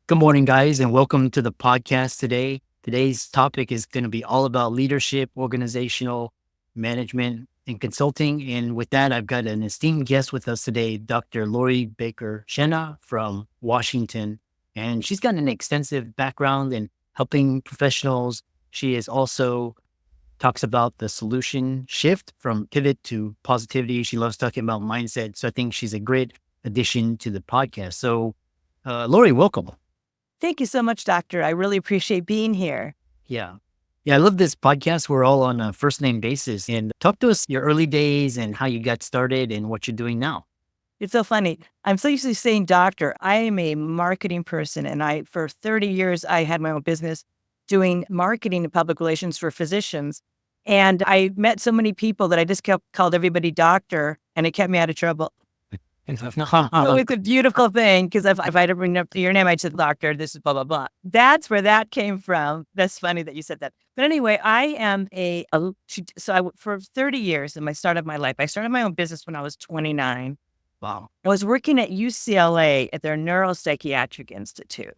Good morning, guys, and welcome to the podcast today. Today's topic is going to be all about leadership, organizational management, and consulting. And with that, I've got an esteemed guest with us today, Dr. Lori Baker-Shenna from Washington. And she's got an extensive background in helping professionals. She is also talks about the solution shift from pivot to positivity. She loves talking about mindset. So I think she's a great addition to the podcast. So, Lori, welcome. Thank you so much, Doctor. I really appreciate being here. Yeah. Yeah, I love this podcast. We're all on a first name basis. And talk to us your early days and how you got started and what you're doing now. It's so funny. I'm so used to saying doctor. I am a marketing person, and for 30 years, I had my own business doing marketing and public relations for physicians. And I met so many people that I just called everybody doctor, and it kept me out of trouble. So it's a beautiful thing because if I don't bring up your name, I'd say, doctor, this is blah, blah, blah. That's where that came from. That's funny that you said that. But anyway, I am for 30 years in my start of my life, I started my own business when I was 29. Wow. I was working at UCLA at their Neuropsychiatric Institute.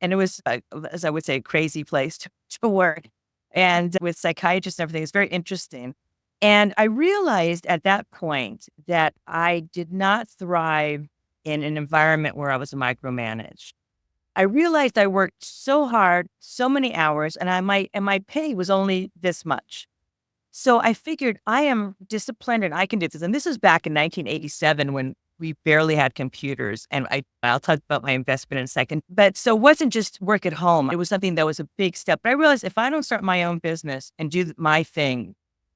And it was, as I would say, a crazy place to work. And with psychiatrists and everything, it's very interesting. And I realized at that point that I did not thrive in an environment where I was micromanaged. I realized I worked so hard, so many hours, and my pay was only this much. So I figured I am disciplined and I can do this. And this was back in 1987 when we barely had computers. And I'll talk about my investment in a second. But so it wasn't just work at home. It was something that was a big step. But I realized if I don't start my own business and do my thing,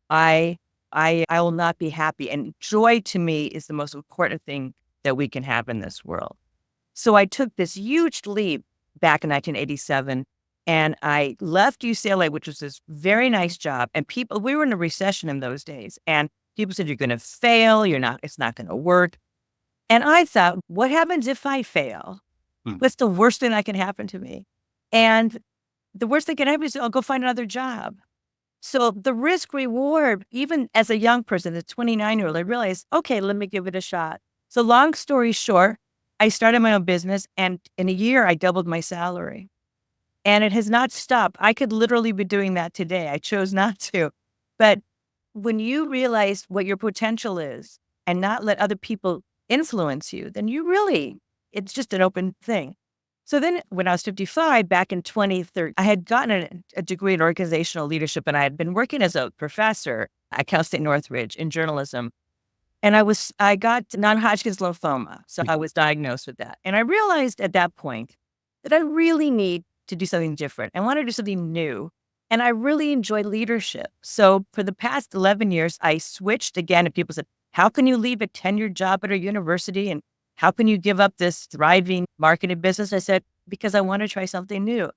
I will not be happy. And joy to me is the most important thing that we can have in this world. So I took this huge leap back in 1987 and I left UCLA, which was this very nice job. And we were in a recession in those days. And people said, you're going to fail. It's not going to work. And I thought, what happens if I fail? What's the worst thing that can happen to me? And the worst thing can happen is I'll go find another job. So the risk reward, even as a young person, a 29-year-old, I realized, okay, let me give it a shot. So long story short, I started my own business and in a year I doubled my salary and it has not stopped. I could literally be doing that today. I chose not to. But when you realize what your potential is and not let other people influence you, then it's just an open thing. So then when I was 55, back in 2013, I had gotten a degree in organizational leadership and I had been working as a professor at Cal State Northridge in journalism. And I got non-Hodgkin's lymphoma. So I was diagnosed with that. And I realized at that point that I really need to do something different. I want to do something new. And I really enjoy leadership. So for the past 11 years, I switched again and people said, how can you leave a tenured job at a university and how can you give up this thriving marketing business? I said, because I want to try something new.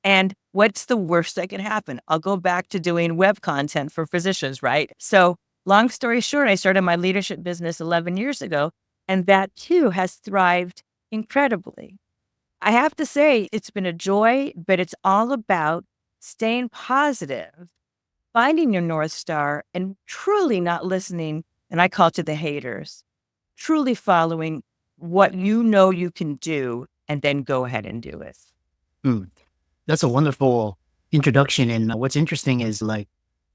And what's the worst that can happen? I'll go back to doing web content for physicians, right? So long story short, I started my leadership business 11 years ago, and that too has thrived incredibly. I have to say it's been a joy, but it's all about staying positive, finding your North Star, and truly not listening, and I call it to the haters, truly following what you know you can do and then go ahead and do it. That's a wonderful introduction. And what's interesting is a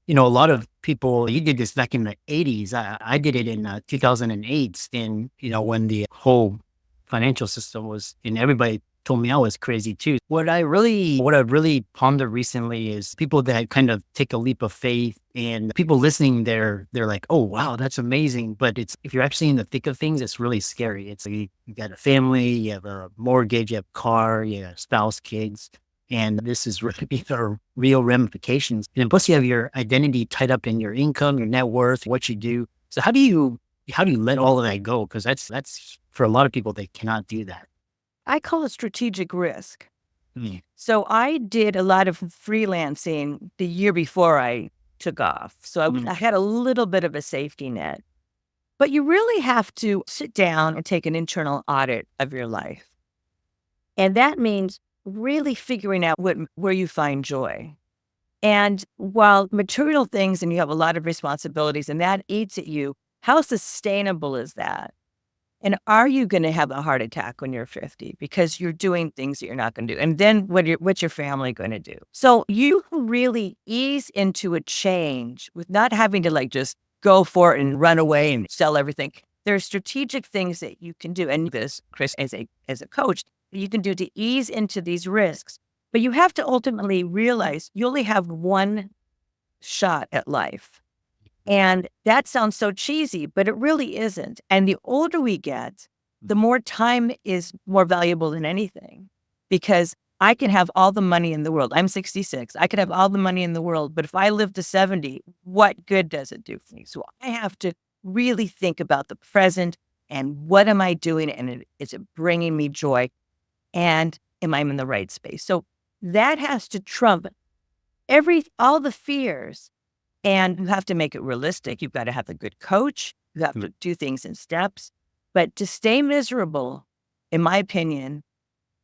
lot of people, you did this back in the 80s. I did it in 2008. And, when the whole financial system was, and everybody told me I was crazy too. What I've really pondered recently is people that kind of take a leap of faith and people listening, they're like, oh, wow, that's amazing. But if you're actually in the thick of things, it's really scary. It's like you got a family, you have a mortgage, you have a car, you have a spouse, kids. And this is really the real ramifications. And plus you have your identity tied up in your income, your net worth, what you do. So how do you let all of that go? Because that's for a lot of people, they cannot do that. I call it strategic risk. So I did a lot of freelancing the year before I took off. So I had a little bit of a safety net. But you really have to sit down and take an internal audit of your life. And that means really figuring out where you find joy. And while material things and you have a lot of responsibilities and that eats at you, how sustainable is that? And are you going to have a heart attack when you're 50 because you're doing things that you're not going to do? And then what's your family going to do? So you can really ease into a change with not having to like just go for it and run away and sell everything. There are strategic things that you can do. And this, Chris, as a coach, you can do to ease into these risks. But you have to ultimately realize you only have one shot at life. And that sounds so cheesy, but it really isn't. And the older we get, the more time is more valuable than anything, because I can have all the money in the world. I'm 66. I could have all the money in the world, but if I live to 70, what good does it do for me? So I have to really think about the present and what am I doing? And is it bringing me joy? And am I in the right space? So that has to trump all the fears. And you have to make it realistic. You've got to have a good coach. You have to do things in steps. But to stay miserable, in my opinion,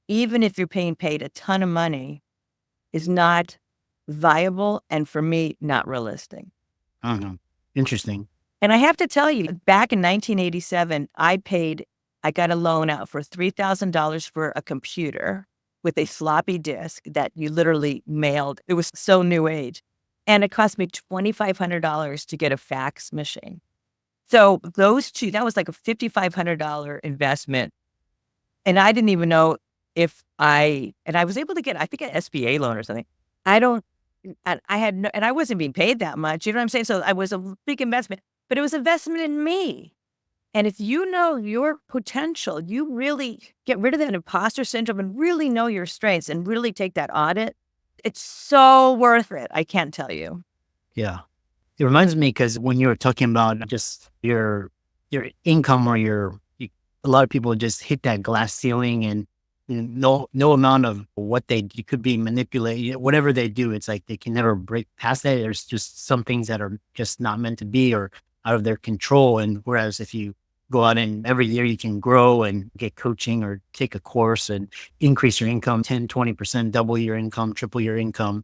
even if you're being paid a ton of money, is not viable. And for me, not realistic. I don't know. Interesting. And I have to tell you, back in 1987, I got a loan out for $3,000 for a computer with a floppy disk that you literally mailed. It was so new age. And it cost me $2,500 to get a fax machine. So those two, that was like a $5,500 investment. And I didn't even know and I was able to get, I think, an SBA loan or something. And I wasn't being paid that much. You know what I'm saying? So I was a big investment, but it was investment in me. And if you know your potential, you really get rid of that imposter syndrome and really know your strengths and really take that audit. It's so worth it. I can't tell you. Yeah. It reminds me because when you were talking about just your income or a lot of people just hit that glass ceiling and no amount of what you could be manipulated, whatever they do, it's like they can never break past that. There's just some things that are just not meant to be or out of their control. And whereas if you go out and every year you can grow and get coaching or take a course and increase your income 10, 20%, double your income, triple your income,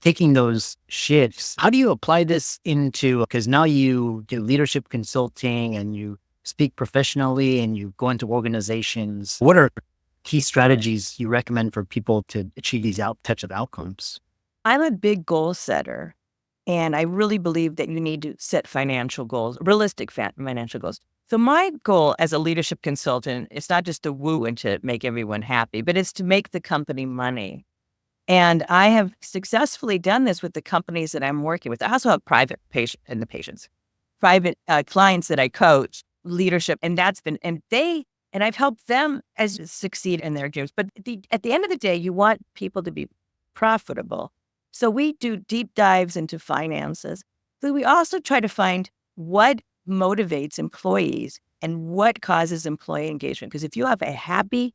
taking those shifts. How do you apply this because now you do leadership consulting and you speak professionally and you go into organizations. What are key strategies you recommend for people to achieve these types of outcomes? I'm a big goal setter. And I really believe that you need to set financial goals, realistic financial goals. So my goal as a leadership consultant is not just to woo and to make everyone happy, but it's to make the company money. And I have successfully done this with the companies that I'm working with. I also have private clients that I coach, leadership, and I've helped them succeed in their dreams. But at the end of the day, you want people to be profitable. So we do deep dives into finances. But we also try to find what motivates employees and what causes employee engagement. Because if you have a happy,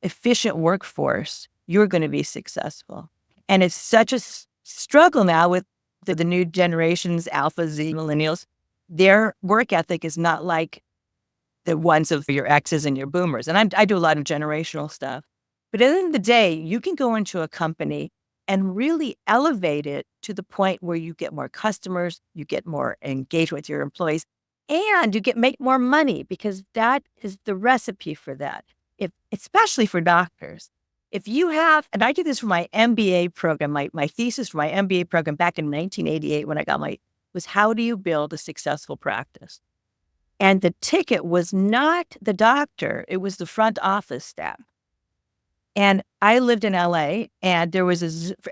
efficient workforce, you're going to be successful. And it's such a struggle now with the new generations, Alpha, Z, millennials. Their work ethic is not like the ones of your X's and your boomers. And I do a lot of generational stuff. But at the end of the day, you can go into a company and really elevate it to the point where you get more customers, you get more engagement with your employees, and you make more money, because that is the recipe for that. Especially for doctors. If you have, and I did this for my MBA program, my thesis for my MBA program back in 1988 when I got was how do you build a successful practice? And the ticket was not the doctor, it was the front office staff. And I lived in LA, and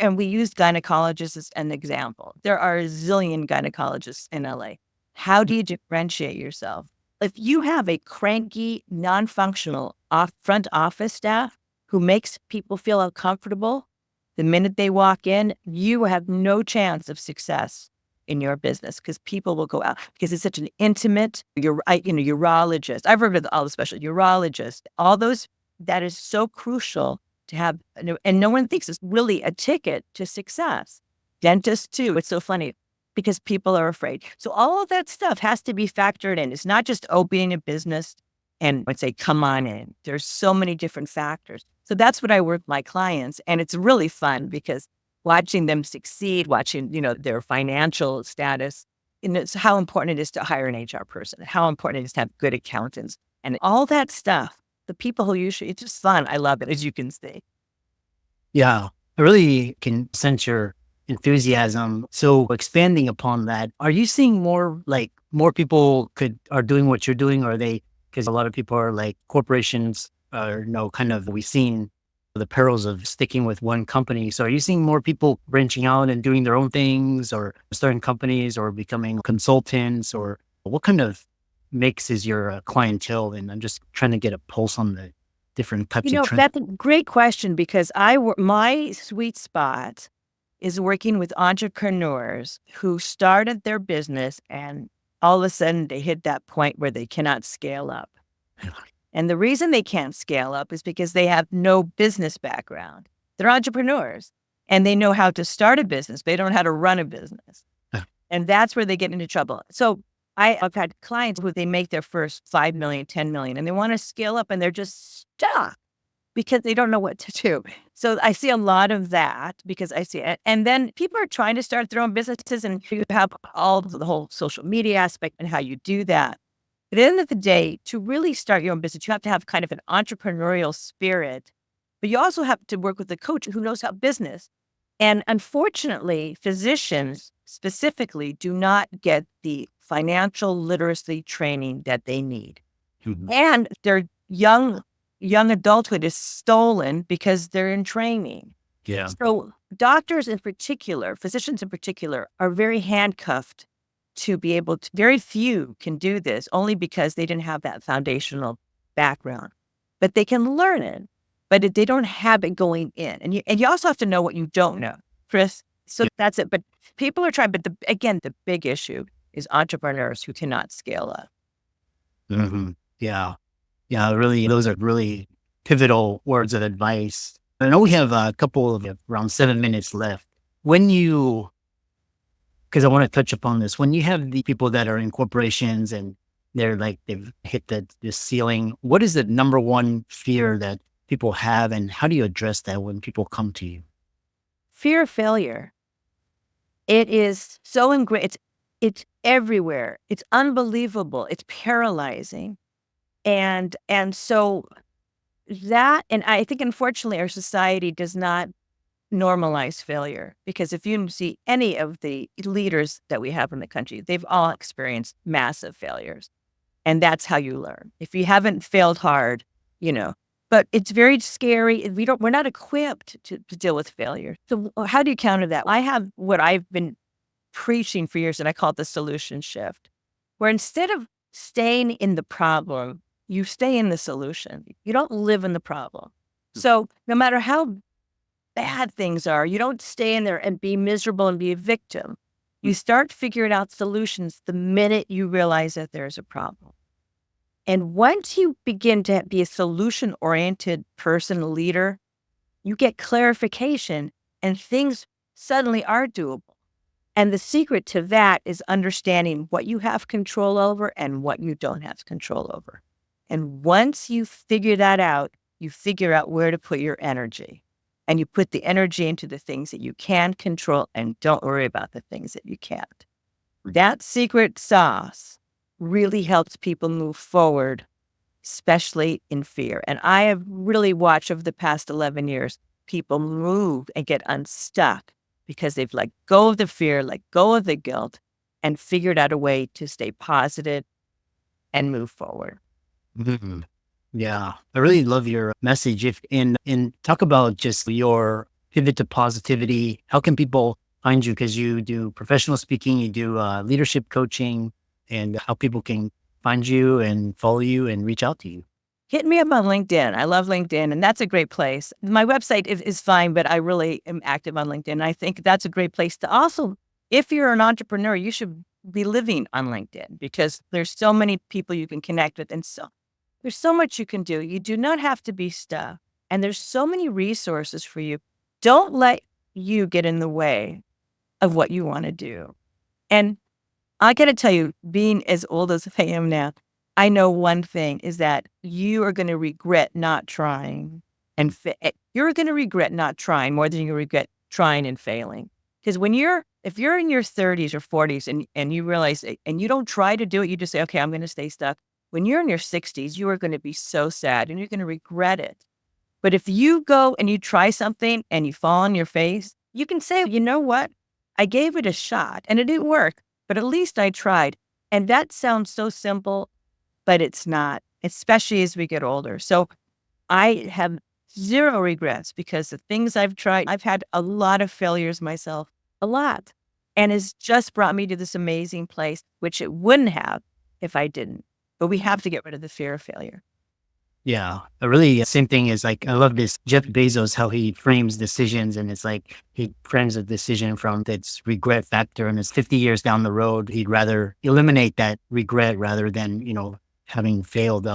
and we used gynecologists as an example. There are a zillion gynecologists in LA. How do you differentiate yourself? If you have a cranky, non-functional front office staff who makes people feel uncomfortable, the minute they walk in, you have no chance of success in your business, because people will go out because it's such an intimate, urologist. I've worked with all the special urologists, all those. That is so crucial to have, and no one thinks it's really a ticket to success. Dentists too. It's so funny because people are afraid. So all of that stuff has to be factored in. It's not just being a business and I'd say, come on in. There's so many different factors. So that's what I work with my clients. And it's really fun because watching them succeed, watching, their financial status, and it's how important it is to hire an HR person, how important it is to have good accountants, and all that stuff. The people who usually, it's just fun. I love it, as you can see. Yeah, I really can sense your enthusiasm. So expanding upon that, are you seeing more like more people are doing what you're doing? Or are they, because a lot of people are like corporations are kind of, we've seen the perils of sticking with one company. So are you seeing more people branching out and doing their own things or starting companies or becoming consultants, or what kind of mix is your clientele? And I'm just trying to get a pulse on the different types of trends. That's a great question because my sweet spot is working with entrepreneurs who started their business and all of a sudden they hit that point where they cannot scale up. And the reason they can't scale up is because they have no business background. They're entrepreneurs and they know how to start a business. They don't know how to run a business. Yeah. And that's where they get into trouble. So I've had clients who they make their first 5 million, 10 million, and they want to scale up and they're just stuck because they don't know what to do. So I see a lot of that because I see it. And then people are trying to start their own businesses, and you have all the whole social media aspect and how you do that. At the end of the day, to really start your own business, you have to have kind of an entrepreneurial spirit, but you also have to work with a coach who knows how business. And unfortunately, physicians specifically do not get the financial literacy training that they need. Mhm. And their young adulthood is stolen because they're in training. Yeah. So doctors in particular, physicians in particular, are very handcuffed to be able to, very few can do this only because they didn't have that foundational background, but they can learn it, but they don't have it going in. And you also have to know what you don't know, Chris. So that's it. But people are trying, but the big issue is entrepreneurs who cannot scale up. Mhm. Yeah. Yeah. Really, those are really pivotal words of advice. I know we have a couple of around 7 minutes left. Because I want to touch upon this, when you have the people that are in corporations and they've hit the ceiling, what is the number one fear that people have, and how do you address that when people come to you? Fear of failure. It is so ingrained. It's everywhere. It's unbelievable. It's paralyzing. And so that, and I think unfortunately our society does not normalize failure, because if you see any of the leaders that we have in the country, they've all experienced massive failures. And that's how you learn. If you haven't failed hard, but it's very scary. We're not equipped to deal with failure. So how do you counter that? I have what I've been preaching for years, and I call it the solution shift, where instead of staying in the problem, you stay in the solution. You don't live in the problem. So no matter how bad things are, you don't stay in there and be miserable and be a victim. You start figuring out solutions the minute you realize that there's a problem. And once you begin to be a solution-oriented person, leader, you get clarification and things suddenly are doable. And the secret to that is understanding what you have control over and what you don't have control over. And once you figure that out, you figure out where to put your energy. And you put the energy into the things that you can control and don't worry about the things that you can't. That secret sauce really helps people move forward, especially in fear. And I have really watched over the past 11 years, people move and get unstuck because they've let go of the fear, let go of the guilt, and figured out a way to stay positive and move forward. Mhm. Yeah, I really love your message. If in talk about just your pivot to positivity, how can people find you? Because you do professional speaking, you do leadership coaching, and how people can find you and follow you and reach out to you. Hit me up on LinkedIn. I love LinkedIn, and that's a great place. My website is fine, but I really am active on LinkedIn. I think that's a great place to also, if you're an entrepreneur, you should be living on LinkedIn because there's so many people you can connect with, and so there's so much you can do. You do not have to be stuck, and there's so many resources for you. Don't let you get in the way of what you want to do. And I got to tell you, being as old as I am now, I know one thing is that you are going to regret not trying, and you're going to regret not trying more than you regret trying and failing. Because if you're in your 30s or 40s and you realize and you don't try to do it, you just say, okay, I'm going to stay stuck. when you're in your 60s, you are going to be so sad and you're going to regret it. But if you go and you try something and you fall on your face, you can say, you know what? I gave it a shot and it didn't work, but at least I tried. And that sounds so simple, but it's not, especially as we get older. So I have zero regrets because the things I've tried, I've had a lot of failures myself, a lot. And it's just brought me to this amazing place, which it wouldn't have if I didn't. But we have to get rid of the fear of failure. Yeah, really, same thing is like, I love this Jeff Bezos, how he frames decisions. And it's like, he frames a decision from its regret factor. And it's 50 years down the road, he'd rather eliminate that regret rather than, having failed.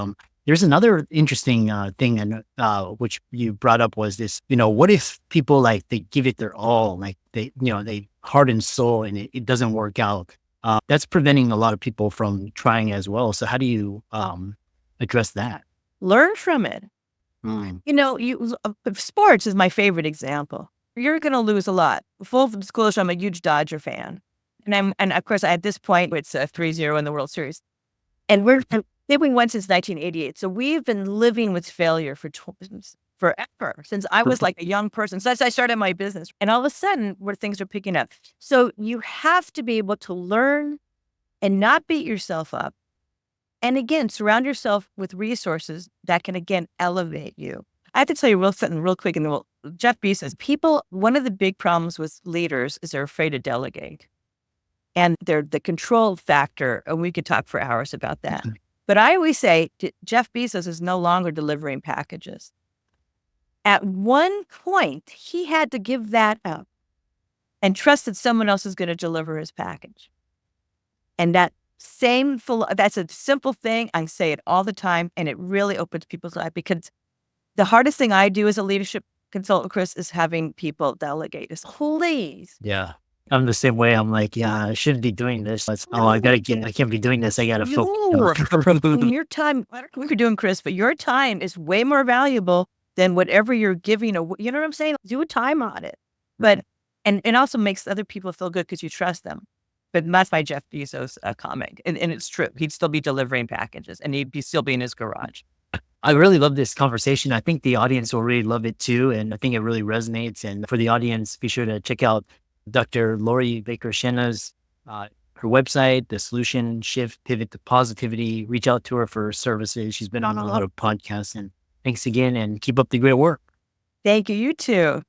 There's another interesting thing, and which you brought up was this, what if people like, they give it their all, like they heart and soul, and it doesn't work out. That's preventing a lot of people from trying as well. So how do you address that? Learn from it. Mm. Sports is my favorite example. You're going to lose a lot. Full disclosure, I'm a huge Dodger fan. And of course, at this point, it's 3-0 in the World Series. And they've been won since 1988. So we've been living with failure for forever, since I was like a young person, since I started my business. And all of a sudden, where things are picking up. So you have to be able to learn and not beat yourself up. And again, surround yourself with resources that can, again, elevate you. I have to tell you something real quick. And Jeff Bezos, one of the big problems with leaders is they're afraid to delegate. And they're the control factor. And we could talk for hours about that. But I always say Jeff Bezos is no longer delivering packages. At one point, he had to give that up and trust that someone else is going to deliver his package. And that's a simple thing. I say it all the time, and it really opens people's eyes, because the hardest thing I do as a leadership consultant, Chris, is having people delegate. Please. Yeah. I'm the same way. I'm like, yeah, I shouldn't be doing this. I can't be doing this. I got to focus. Your time, I don't know what you're doing, Chris, but your time is way more valuable than whatever you're giving. You know what I'm saying? Do a time audit. But, and it also makes other people feel good because you trust them. But that's my Jeff Bezos comment. And it's true. He'd still be delivering packages and he'd still be in his garage. I really love this conversation. I think the audience will really love it too. And I think it really resonates. And for the audience, be sure to check out Dr. Lori Baker-Shenna's, her website, The Solution Shift Pivot to Positivity. Reach out to her for her services. She's been on a lot of podcasts. And thanks again, and keep up the great work. Thank you. You too.